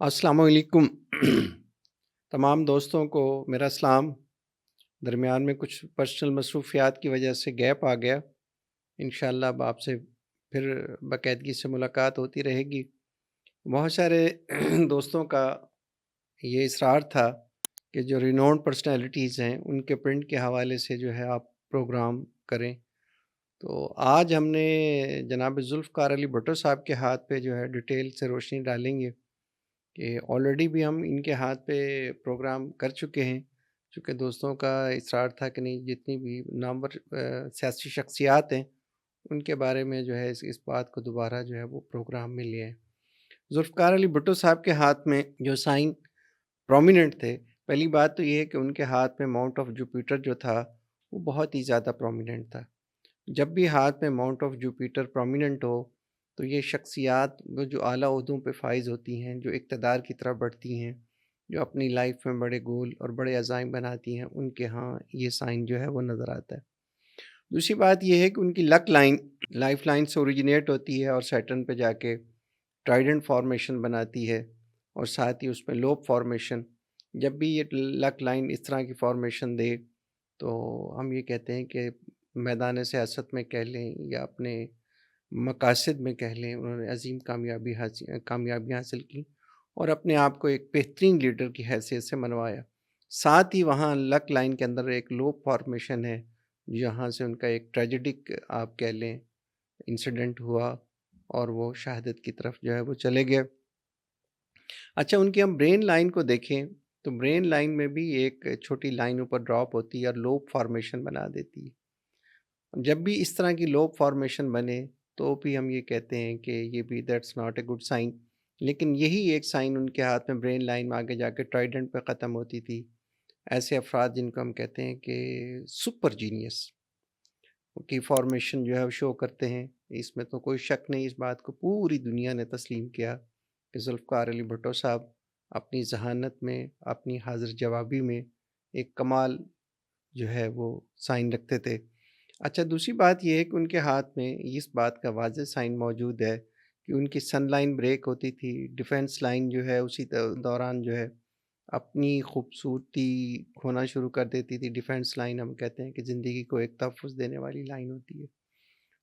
अस्सलाम वालेकुम। तमाम दोस्तों को मेरा सलाम। दरमियान में कुछ पर्सनल मसरूफ़ियात की वजह से गैप आ गया। इंशाअल्लाह अब आपसे फिर बाकायदगी से मुलाकात होती रहेगी। बहुत सारे दोस्तों का ये इसरार था कि जो रिनाउंड पर्सनैलिटीज़ हैं, उनके प्रिंट के हवाले से जो है आप प्रोग्राम करें। तो आज हमने जनाब ज़ुल्फ़िकार अली भुट्टो साहब के हाथ पे जो है डिटेल से रोशनी डालेंगे कि ऑलरेडी भी हम इनके हाथ पे प्रोग्राम कर चुके हैं। चूँकि दोस्तों का इसरार था कि नहीं, जितनी भी नामवर सियासी शख्सियात हैं, उनके बारे में जो है इस बात को दोबारा जो है वो प्रोग्राम में लिए आएँ। ज़ुल्फ़िकार अली भुट्टो साहब के हाथ में जो साइन प्रोमिनेंट थे, पहली बात तो ये है कि उनके हाथ में माउंट ऑफ जुपिटर जो था, वो बहुत ही ज़्यादा प्रोमिनेंट था। जब भी हाथ में माउंट ऑफ जुपिटर प्रोमिनेंट हो, तो ये शख्सियात वो जो आला ओहदों पे फ़ाइज़ होती हैं, जो इक़्तिदार की तरफ बढ़ती हैं, जो अपनी लाइफ़ में बड़े गोल और बड़े अज़ाइम बनाती हैं, उनके यहाँ ये साइन जो है वो नज़र आता है। दूसरी बात ये है कि उनकी लक लाइन लाइफ़ लाइन से ओरिजिनेट होती है और सैटर्न पे जाके ट्राइडेंट फॉर्मेशन बनाती है और साथ ही उसमें लोब फॉर्मेशन। जब भी ये लक लाइन इस तरह की फॉर्मेशन दे, तो हम ये कहते हैं कि मैदान सियासत में कह लें या अपने मकासद में कह लें, उन्होंने अज़ीम कामयाबियाँ हासिल की और अपने आप को एक बेहतरीन लीडर की हैसियत से मनवाया। साथ ही वहाँ लक लाइन के अंदर एक लोब फॉर्मेशन है, जहाँ से उनका एक ट्रेजेडिक आप कह लें इंसिडेंट हुआ और वो शहादत की तरफ जो है वो चले गए। अच्छा, उनकी हम ब्रेन लाइन को देखें, तो ब्रेन लाइन में भी एक छोटी लाइन ऊपर ड्रॉप होती है और लोब फॉर्मेशन बना देती है। जब भी इस तरह की लोब फॉर्मेशन बने, तो भी हम ये कहते हैं कि ये भी that's not a good sign. लेकिन यही एक साइन उनके हाथ में ब्रेन लाइन में आगे जाके ट्राइडेंट पे ख़त्म होती थी। ऐसे अफ़राद जिनको हम कहते हैं कि सुपर जीनियस की फॉर्मेशन जो है वो शो करते हैं। इसमें तो कोई शक नहीं, इस बात को पूरी दुनिया ने तस्लीम किया कि ज़ुल्फ़िकार अली भुट्टो साहब अपनी ज़हानत में, अपनी हाज़िर जवाबी में एक कमाल जो है वो साइन रखते थे। अच्छा, दूसरी बात ये है कि उनके हाथ में इस बात का वाज़ेह साइन मौजूद है कि उनकी सन लाइन ब्रेक होती थी, डिफेंस लाइन जो है उसी दौरान जो है अपनी खूबसूरती खोना शुरू कर देती थी। डिफेंस लाइन हम कहते हैं कि ज़िंदगी को एक तहफ़्फ़ुज़ देने वाली लाइन होती है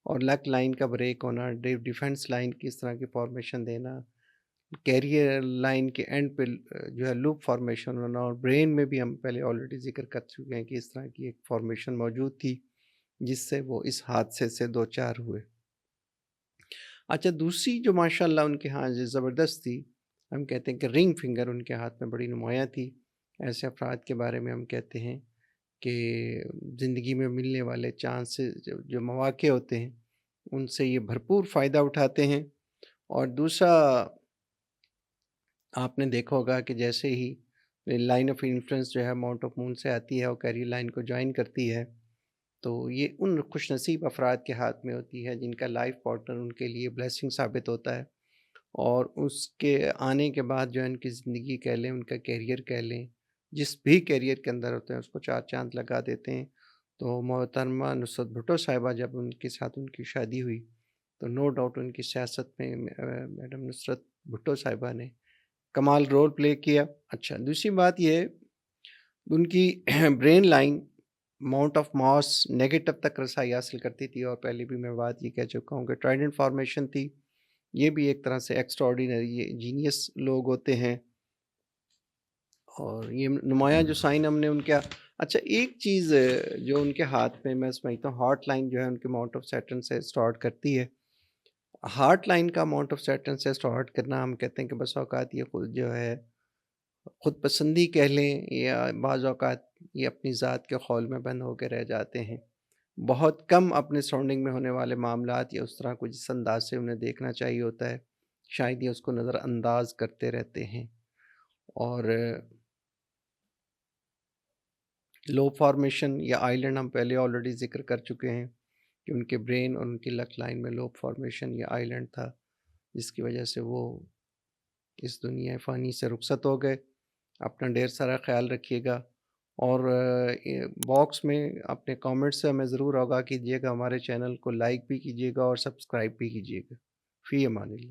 और लक लाइन का ब्रेक होना, डिफेंस लाइन की इस तरह की फॉर्मेशन देना, कैरियर लाइन के एंड पे जो है लूप फॉर्मेशन होना और ब्रेन में भी हम पहले ऑलरेडी ज़िक्र कर चुके हैं कि इस तरह की एक फॉर्मेशन मौजूद थी, जिससे वो इस हादसे से दो चार हुए। अच्छा, दूसरी जो माशाल्लाह उनके यहाँ जो ज़बरदस्त थी, हम कहते हैं कि रिंग फिंगर उनके हाथ में बड़ी नुमायाँ थी। ऐसे अफ़राद के बारे में हम कहते हैं कि ज़िंदगी में मिलने वाले चांस से जो जो मौक़े होते हैं, उनसे ये भरपूर फ़ायदा उठाते हैं। और दूसरा, आपने देखा होगा कि जैसे ही लाइन ऑफ इन्फ्लुएंस जो है माउंट ऑफ मून से आती है और कैरियर लाइन को जॉइन करती है, तो ये उन खुशनसीब अफ़राद के हाथ में होती है जिनका लाइफ पार्टनर उनके लिए ब्लेसिंग साबित होता है और उसके आने के बाद जो है उनकी ज़िंदगी कह लें, उनका करियर कह लें, जिस भी करियर के अंदर होते हैं उसको चार चाँद लगा देते हैं। तो मोहतरमा नुसरत भुट्टो साहिबा जब उनके साथ उनकी शादी हुई, तो नो डाउट उनकी सियासत में मैडम नुसरत भुट्टो साहिबा ने कमाल रोल प्ले किया। अच्छा, दूसरी बात ये है, उनकी brain line mount of moss negative तक रसाई हासिल करती थी और पहले भी मैं बात ये कह चुका हूँ कि ट्राइडेंट फॉर्मेशन थी। ये भी एक तरह से एक्स्ट्राऑर्डिनरी ये जीनियस लोग होते हैं और ये नुमायाँ जो साइन हमने उनका। अच्छा, एक चीज़ जो उनके हाथ में मैं समझता हूँ, हॉट लाइन जो है उनके माउंट ऑफ सैटर्न से स्टार्ट करती है। हार्ट लाइन का माउंट ऑफ सैटर्न से स्टार्ट करना हम कहते हैं कि बस औकात ये खुद जो है खुद पसंदी कह लें या बाज़ औक़ात ये अपनी ज़ात के खौल में बंद होके रह जाते हैं। बहुत कम अपने सराउंडिंग में होने वाले मामलात या उस तरह को जिस अंदाज़ से उन्हें देखना चाहिए होता है, शायद ये उसको नज़रअंदाज़ करते रहते हैं। और लो फॉर्मेशन या आइलैंड हम पहले ऑलरेडी ज़िक्र कर चुके हैं कि उनके ब्रेन और उनकी लक लाइन में लो फॉर्मेशन या आइलैंड था, जिसकी वजह से वो इस दुनिया फ़ानी से रुखसत हो गए। अपना ढेर सारा ख़्याल रखिएगा और बॉक्स में अपने कमेंट्स से हमें ज़रूर आगाह कीजिएगा। हमारे चैनल को लाइक भी कीजिएगा और सब्सक्राइब भी कीजिएगा। फ़ी अमानिल्लाह।